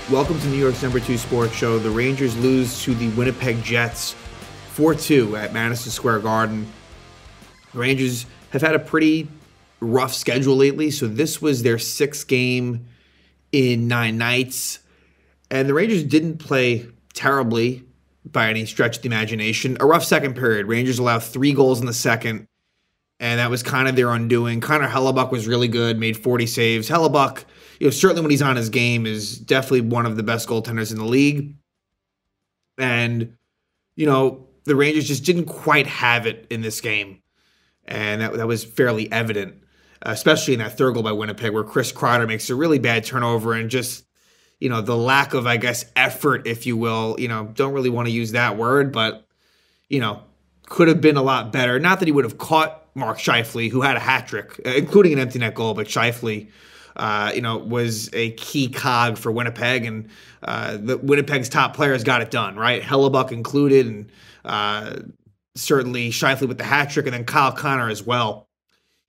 Welcome to New York's #2 sports show. The Rangers lose to the Winnipeg Jets 4-2 at Madison Square Garden. The Rangers have had a pretty rough schedule lately, so this was their 6th game in 9 nights. And the Rangers didn't play terribly by any stretch of the imagination. A rough second period. Rangers allowed 3 goals in the second, and that was kind of their undoing. Connor Hellebuyck was really good, made 40 saves. Hellebuyck, certainly when he's on his game, is definitely one of the best goaltenders in the league. And, the Rangers just didn't quite have it in this game. And that was fairly evident, especially in that third goal by Winnipeg, where Chris Kreider makes a really bad turnover and just, the lack of, effort, if you will. Don't really want to use that word, but, could have been a lot better. Not that he would have caught Mark Scheifele, who had a hat trick, including an empty net goal, but Scheifele, was a key cog for Winnipeg, and the Winnipeg's top players got it done, right? Hellebuyck included, and certainly Scheifele with the hat trick, and then Kyle Connor as well.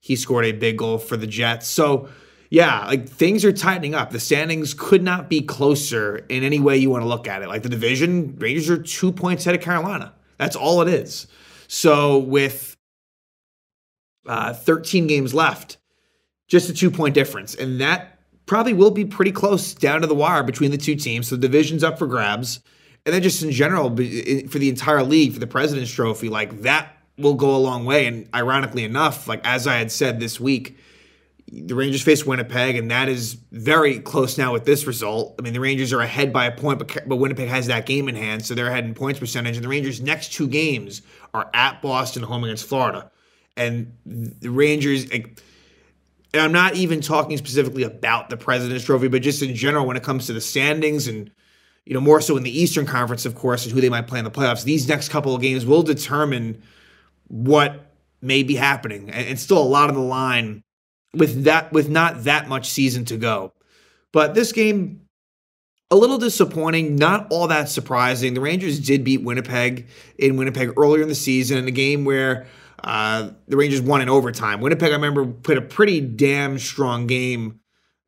He scored a big goal for the Jets. So, yeah, things are tightening up. The standings could not be closer in any way you want to look at it. The division, Rangers are 2 points ahead of Carolina. That's all it is. So with 13 games left, just a 2-point difference. And that probably will be pretty close down to the wire between the two teams. So the division's up for grabs. And then just in general, for the entire league, for the President's Trophy, that will go a long way. And ironically enough, as I had said this week, the Rangers face Winnipeg, and that is very close now with this result. I mean, the Rangers are ahead by a point, but Winnipeg has that game in hand, so they're ahead in points percentage. And the Rangers' next 2 games are at Boston, home against Florida. And the Rangers, and I'm not even talking specifically about the President's Trophy, but just in general when it comes to the standings and, more so in the Eastern Conference, of course, and who they might play in the playoffs. These next couple of games will determine what may be happening. And still a lot on the line with not that much season to go. But this game, a little disappointing, not all that surprising. The Rangers did beat Winnipeg in Winnipeg earlier in the season in a game where the Rangers won in overtime. Winnipeg, I remember, played a pretty damn strong game,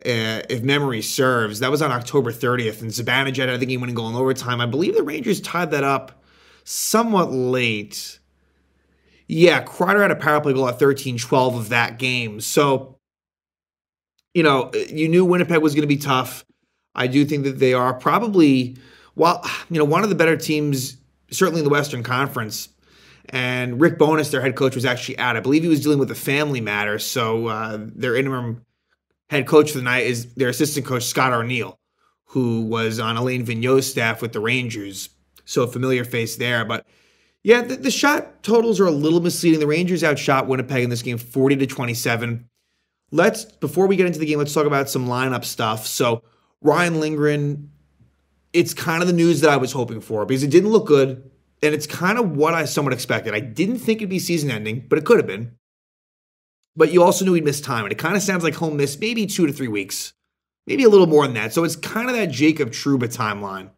if memory serves. That was on October 30th, and Zibanejad, I think he went and goal in overtime. I believe the Rangers tied that up somewhat late. Yeah, Kreider had a power play goal at 13-12 of that game. So, you knew Winnipeg was going to be tough. I do think that they are probably, one of the better teams, certainly in the Western Conference. And Rick Bowness, their head coach, was actually out. I believe he was dealing with a family matter. So their interim head coach for the night is their assistant coach, Scott Arniel, who was on Alain Vigneault's staff with the Rangers. So a familiar face there. But yeah, the shot totals are a little misleading. The Rangers outshot Winnipeg in this game 40-27. Before we get into the game, let's talk about some lineup stuff. So Ryan Lindgren, it's kind of the news that I was hoping for because it didn't look good, and it's kind of what I somewhat expected. I didn't think it'd be season ending, but it could have been. But you also knew he'd miss time, and it kind of sounds like he'll miss maybe 2 to 3 weeks, maybe a little more than that. So it's kind of that Jacob Trouba timeline.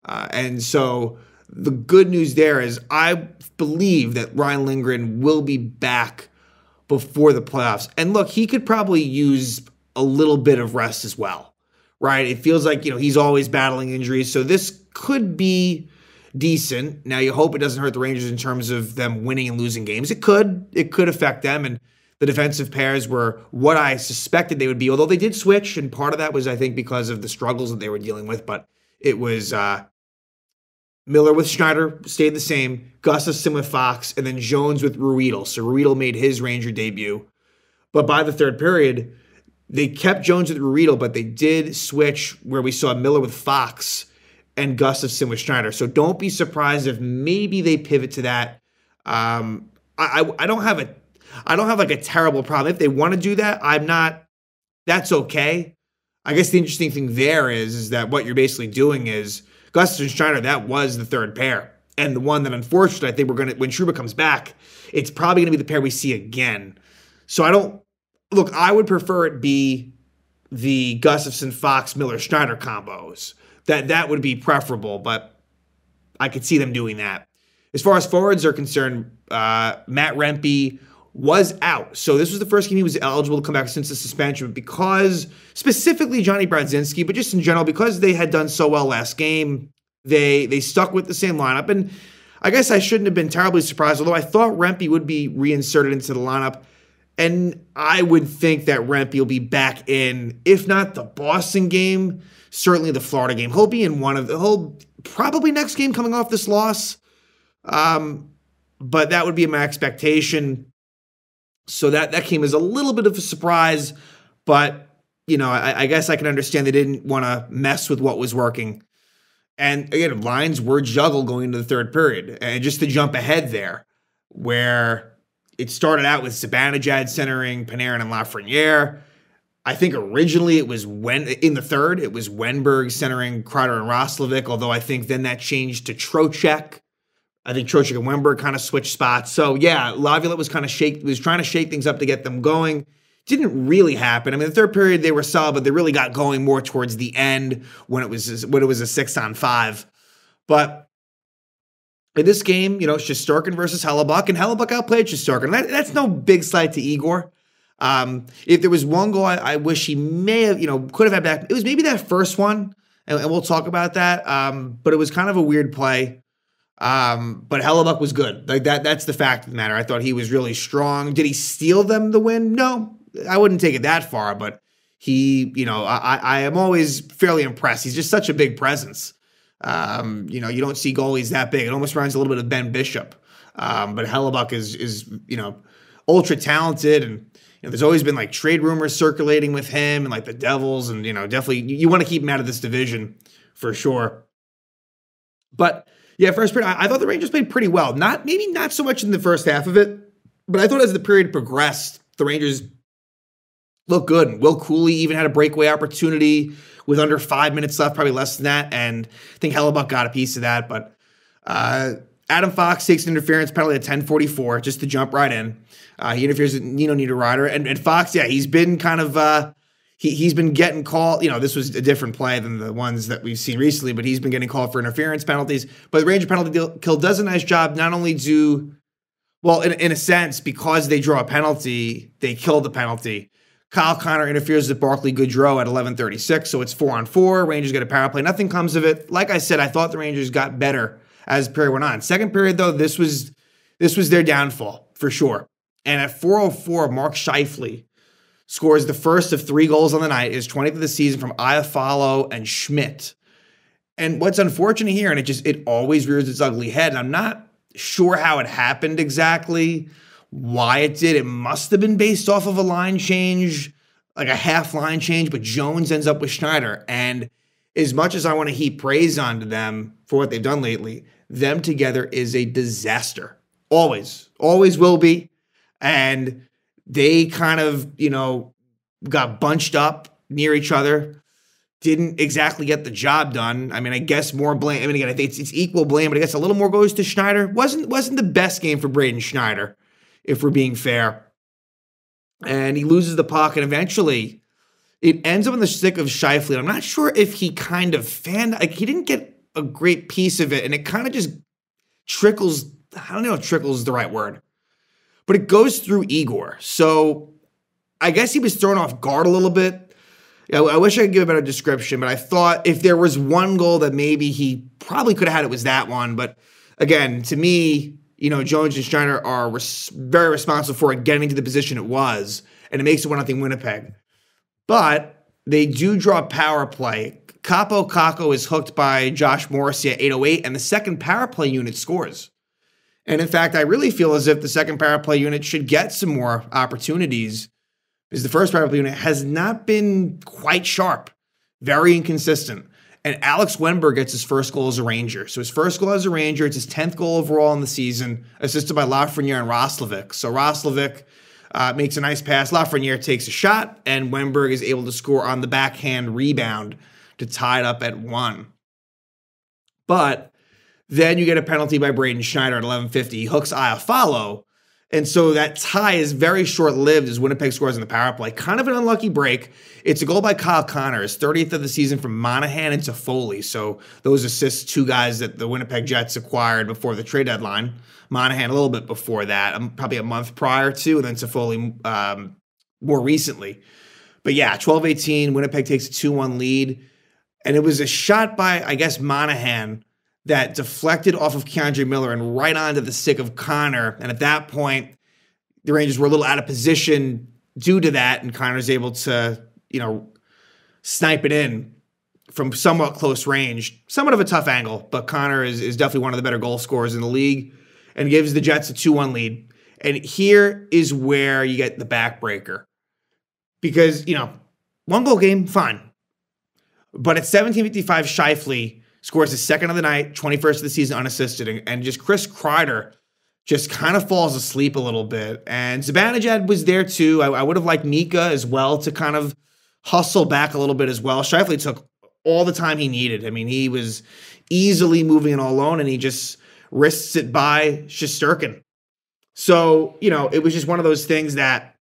And so the good news there is I believe that Ryan Lindgren will be back before the playoffs. And look, he could probably use a little bit of rest as well, right? It feels like, he's always battling injuries. So this could be decent. Now, you hope it doesn't hurt the Rangers in terms of them winning and losing games. It could affect them. And the defensive pairs were what I suspected they would be, although they did switch. And part of that was, I think, because of the struggles that they were dealing with. But it was Miller with Schneider stayed the same, Gustafsson with Fox, and then Jones with Ruedel. So Ruedel made his Ranger debut. But by the third period, they kept Jones with Ruedel, but they did switch where we saw Miller with Fox and Gustafsson with Schneider. So don't be surprised if maybe they pivot to that. I don't have a terrible problem. If they want to do that, that's okay. I guess the interesting thing there is that what you're basically doing is Gustafsson and Schneider, that was the third pair. And the one that unfortunately I think when Trouba comes back, it's probably going to be the pair we see again. So I would prefer it be the Gustafsson, Fox, Miller, Schneider combos. That would be preferable, but I could see them doing that. As far as forwards are concerned, Matt Rempe was out. So this was the first game he was eligible to come back since the suspension. But because, specifically Johnny Brodzinski, but just in general, because they had done so well last game, they stuck with the same lineup. And I guess I shouldn't have been terribly surprised, although I thought Rempe would be reinserted into the lineup. And I would think that Rempe will be back in, if not the Boston game, certainly the Florida game. He'll be in he'll probably next game coming off this loss. But that would be my expectation. So that came as a little bit of a surprise, but I guess I can understand they didn't want to mess with what was working. And again, lines were juggled going into the third period. And just to jump ahead there, where it started out with Zibanejad centering Panarin and Lafreniere. I think originally it was in the third, it was Wenberg centering Kreider and Roslovic, although I think then that changed to Trocheck. I think Trocheck and Wenberg kind of switched spots. So yeah, Laviolette was trying to shake things up to get them going. Didn't really happen. I mean, the third period they were solid, but they really got going more towards the end when it was a 6-on-5. But in this game, Shesterkin versus Hellebuyck, and Hellebuyck outplayed Shesterkin. That's no big slight to Igor. If there was one goal I wish he may have, could have had back, it was maybe that first one, and we'll talk about that. But it was kind of a weird play. But Hellebuyck was good. Like that's the fact of the matter. I thought he was really strong. Did he steal them the win? No, I wouldn't take it that far, but he, I am always fairly impressed. He's just such a big presence. You don't see goalies that big. It almost reminds a little bit of Ben Bishop. But Hellebuyck is ultra talented, and there's always been like trade rumors circulating with him and like the Devils, and definitely you want to keep him out of this division for sure. But yeah, first period, I thought the Rangers played pretty well. Maybe not so much in the first half of it, but I thought as the period progressed, the Rangers looked good. And Will Cooley even had a breakaway opportunity with under 5 minutes left, probably less than that. And I think Hellebuyck got a piece of that. But Adam Fox takes an interference penalty at 10:44 just to jump right in. He interferes with Nino Niederreiter. And Fox, yeah, he's been kind of he's been getting called. This was a different play than the ones that we've seen recently, but he's been getting called for interference penalties. But the Ranger penalty kill does a nice job. Not only in a sense, because they draw a penalty, they kill the penalty. Kyle Connor interferes with Barclay Goodrow at 11:36, so it's 4-on-4. Rangers get a power play. Nothing comes of it. Like I said, I thought the Rangers got better as the period went on. Second period, though, this was their downfall for sure. And at 4:04, Mark Scheifele scores the first of 3 goals on the night, his 20th of the season from Iafallo and Schmidt. And what's unfortunate here, and it always rears its ugly head, and I'm not sure how it happened exactly, why it did. It must have been based off of a line change, like a half line change, but Jones ends up with Schneider. And as much as I want to heap praise onto them for what they've done lately, them together is a disaster. Always will be. And they kind of, got bunched up near each other, didn't exactly get the job done. I mean, I guess more blame. I mean, again, I think it's equal blame, but I guess a little more goes to Schneider. Wasn't the best game for Braden Schneider, if we're being fair. And he loses the puck, and eventually it ends up in the stick of Scheifele. I'm not sure if he kind of he didn't get a great piece of it, and it kind of just trickles. I don't know if trickles is the right word, but it goes through Igor. So I guess he was thrown off guard a little bit. I wish I could give a better description, but I thought if there was one goal that maybe he probably could have had, it was that one. But again, to me, Jones and Schneider are very responsible for it getting to the position it was, and it makes it 1-0 Winnipeg. But they do draw a power play. Capo Caco is hooked by Josh Morrissey at 8:08, and the second power play unit scores. And in fact, I really feel as if the second power play unit should get some more opportunities, because the first power play unit has not been quite sharp, very inconsistent. And Alex Wenberg gets his first goal as a Ranger. So his first goal as a Ranger, it's his 10th goal overall in the season, assisted by Lafreniere and Roslovic. So Roslovic makes a nice pass. Lafreniere takes a shot, and Wenberg is able to score on the backhand rebound to tie it up at 1. But then you get a penalty by Braden Schneider at 11:50. He hooks Iafallo, And so that tie is very short-lived as Winnipeg scores on the power play. Kind of an unlucky break. It's a goal by Kyle Connor, his 30th of the season from Monahan and Scheifele. So those assists, two guys that the Winnipeg Jets acquired before the trade deadline. Monahan a little bit before that, probably a month prior to, and then Scheifele more recently. But yeah, 12-18, Winnipeg takes a 2-1 lead. And it was a shot by, I guess, Monahan that deflected off of Keandre Miller and right onto the stick of Connor. And at that point, the Rangers were a little out of position due to that, and Connor's able to, snipe it in from somewhat close range. Somewhat of a tough angle, but Connor is definitely one of the better goal scorers in the league and gives the Jets a 2-1 lead. And here is where you get the backbreaker. Because, one goal game, fine. But at 17:55, Scheifele scores his second of the night, 21st of the season unassisted, and just Chris Kreider just kind of falls asleep a little bit. And Zibanejad was there too. I would have liked Mika as well to kind of hustle back a little bit as well. Scheifele took all the time he needed. I mean, he was easily moving it all alone, and he just wrists it by Shesterkin. So, it was just one of those things that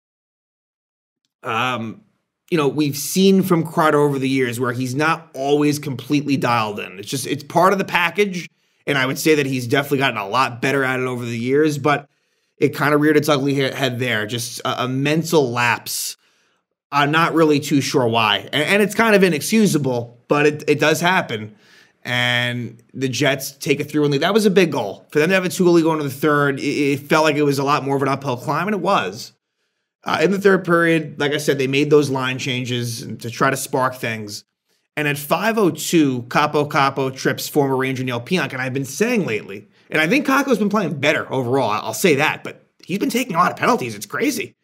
we've seen from Kreider over the years where he's not always completely dialed in. It's part of the package. And I would say that he's definitely gotten a lot better at it over the years, but it kind of reared its ugly head there. Just a mental lapse. I'm not really too sure why. And it's kind of inexcusable, but it does happen. And the Jets take it through and lead. That was a big goal. For them to have a 2-goal lead going to the third, it felt like it was a lot more of an uphill climb, and it was. In the third period, like I said, they made those line changes to try to spark things. And at 5:02, Capo trips former Ranger Neil Pionk. And I've been saying lately, and I think Capo's been playing better overall, I'll say that, but he's been taking a lot of penalties. It's crazy.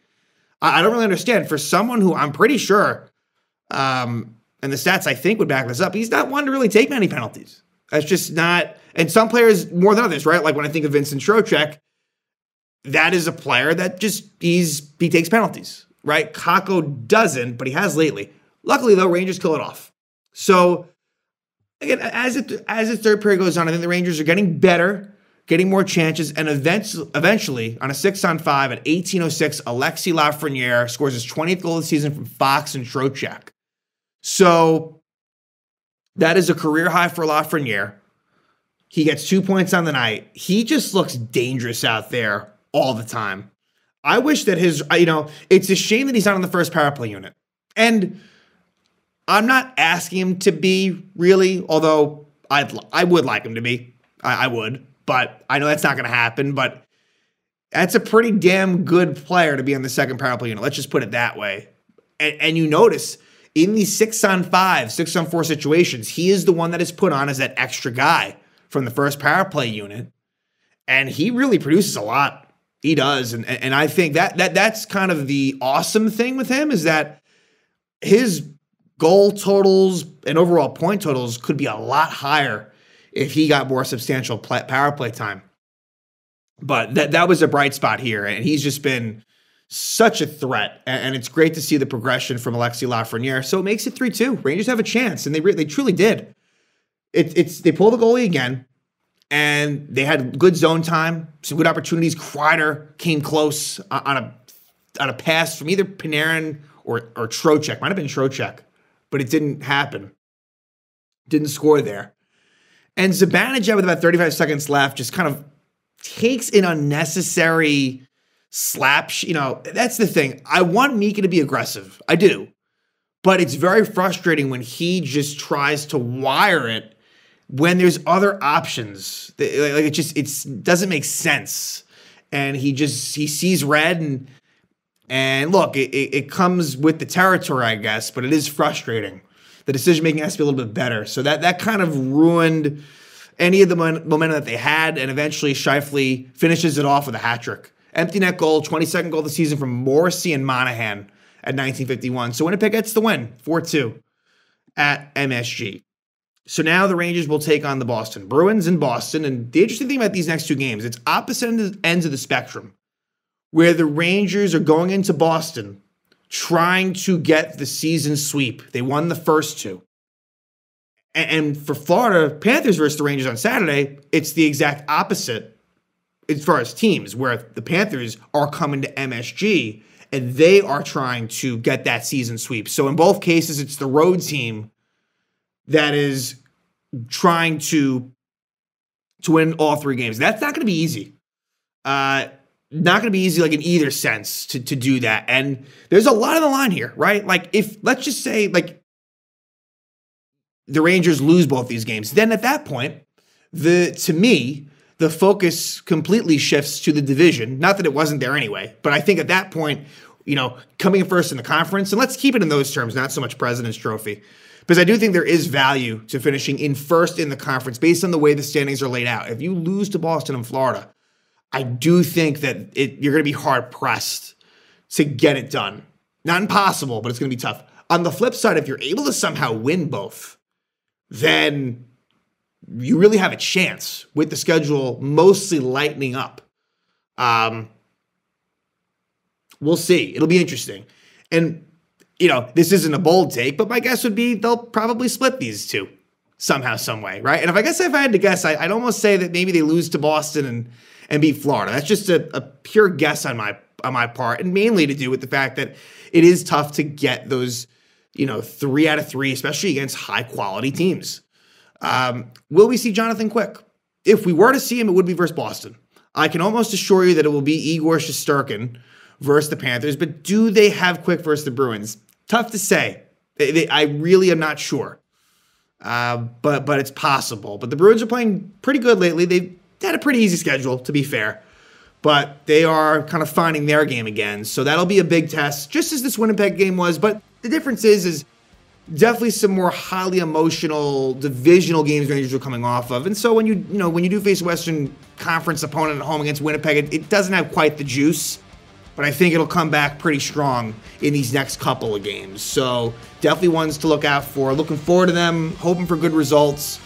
I don't really understand. For someone who I'm pretty sure, and the stats I think would back this up, he's not one to really take many penalties. That's just not, and some players more than others, right? Like when I think of Vincent Trocheck, that is a player that just, he takes penalties, right? Kako doesn't, but he has lately. Luckily, though, Rangers kill it off. So, again, as the third period goes on, I think the Rangers are getting better, getting more chances, and eventually, on a 6-on-5 at 18:06, Alexis Lafreniere scores his 20th goal of the season from Fox and Trocheck. So, that is a career high for Lafreniere. He gets 2 points on the night. He just looks dangerous out there all the time. I wish that it's a shame that he's not on the first power play unit. And I'm not asking him to be really, although I would like him to be. I would, but I know that's not going to happen. But that's a pretty damn good player to be on the second power play unit. Let's just put it that way. And you notice in these 6-on-5, 6-on-4 situations, he is the one that is put on as that extra guy from the first power play unit. And he really produces a lot. He does. And I think that's kind of the awesome thing with him is that his goal totals and overall point totals could be a lot higher if he got more substantial power play time. But that was a bright spot here, and he's just been such a threat. And it's great to see the progression from Alexis Lafreniere. So it makes it 3-2. Rangers have a chance, and they truly did. They pull the goalie again, and they had good zone time, some good opportunities. Kreider came close on a pass from either Panarin or Trocheck. Might have been Trocheck, but it didn't happen. Didn't score there. And Zibanejad, with about 35 seconds left, just kind of takes an unnecessary slap. That's the thing. I want Mika to be aggressive. I do. But it's very frustrating when he just tries to wire it when there's other options. It doesn't make sense. And he sees red and look, it comes with the territory, I guess, but it is frustrating. The decision-making has to be a little bit better. So that kind of ruined any of the momentum that they had, and eventually Scheifele finishes it off with a hat trick. Empty net goal, 22nd goal of the season from Morrissey and Monahan at 19:51. So Winnipeg gets the win, 4-2 at MSG. So now the Rangers will take on the Boston Bruins in Boston. And the interesting thing about these next two games, it's opposite ends of the spectrum, where the Rangers are going into Boston trying to get the season sweep. They won the first two. And for Florida Panthers versus the Rangers on Saturday, it's the exact opposite as far as teams, where the Panthers are coming to MSG and they are trying to get that season sweep. So in both cases, it's the road team that is trying to win all 3 games. That's not going to be easy. Not going to be easy, like, in either sense to do that. And there's a lot on the line here, right? Like, if, let's just say, like, the Rangers lose both these games, then at that point, to me, the focus completely shifts to the division. Not that it wasn't there anyway, but I think at that point, coming in first in the conference, and let's keep it in those terms, not so much President's Trophy, because I do think there is value to finishing in first in the conference based on the way the standings are laid out. If you lose to Boston and Florida, I do think that you're going to be hard-pressed to get it done. Not impossible, but it's going to be tough. On the flip side, if you're able to somehow win both, then you really have a chance with the schedule mostly lightening up. We'll see. It'll be interesting. And, this isn't a bold take, but my guess would be they'll probably split these two somehow, some way, right? And if I had to guess, I'd almost say that maybe they lose to Boston and beat Florida. That's just a pure guess on my part, and mainly to do with the fact that it is tough to get those, 3 out of 3, especially against high-quality teams. Will we see Jonathan Quick? If we were to see him, it would be versus Boston. I can almost assure you that it will be Igor Shesterkin versus the Panthers, but do they have Quick versus the Bruins? Tough to say. I really am not sure. But it's possible. But the Bruins are playing pretty good lately. They've had a pretty easy schedule, to be fair. But they are kind of finding their game again. So that'll be a big test, just as this Winnipeg game was. But the difference is definitely some more highly emotional divisional games Rangers are coming off of. And so when you do face a Western Conference opponent at home against Winnipeg, it doesn't have quite the juice. But I think it'll come back pretty strong in these next couple of games. So definitely ones to look out for. Looking forward to them, hoping for good results,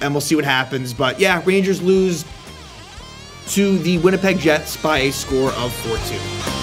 and we'll see what happens. But yeah, Rangers lose to the Winnipeg Jets by a score of 4-2.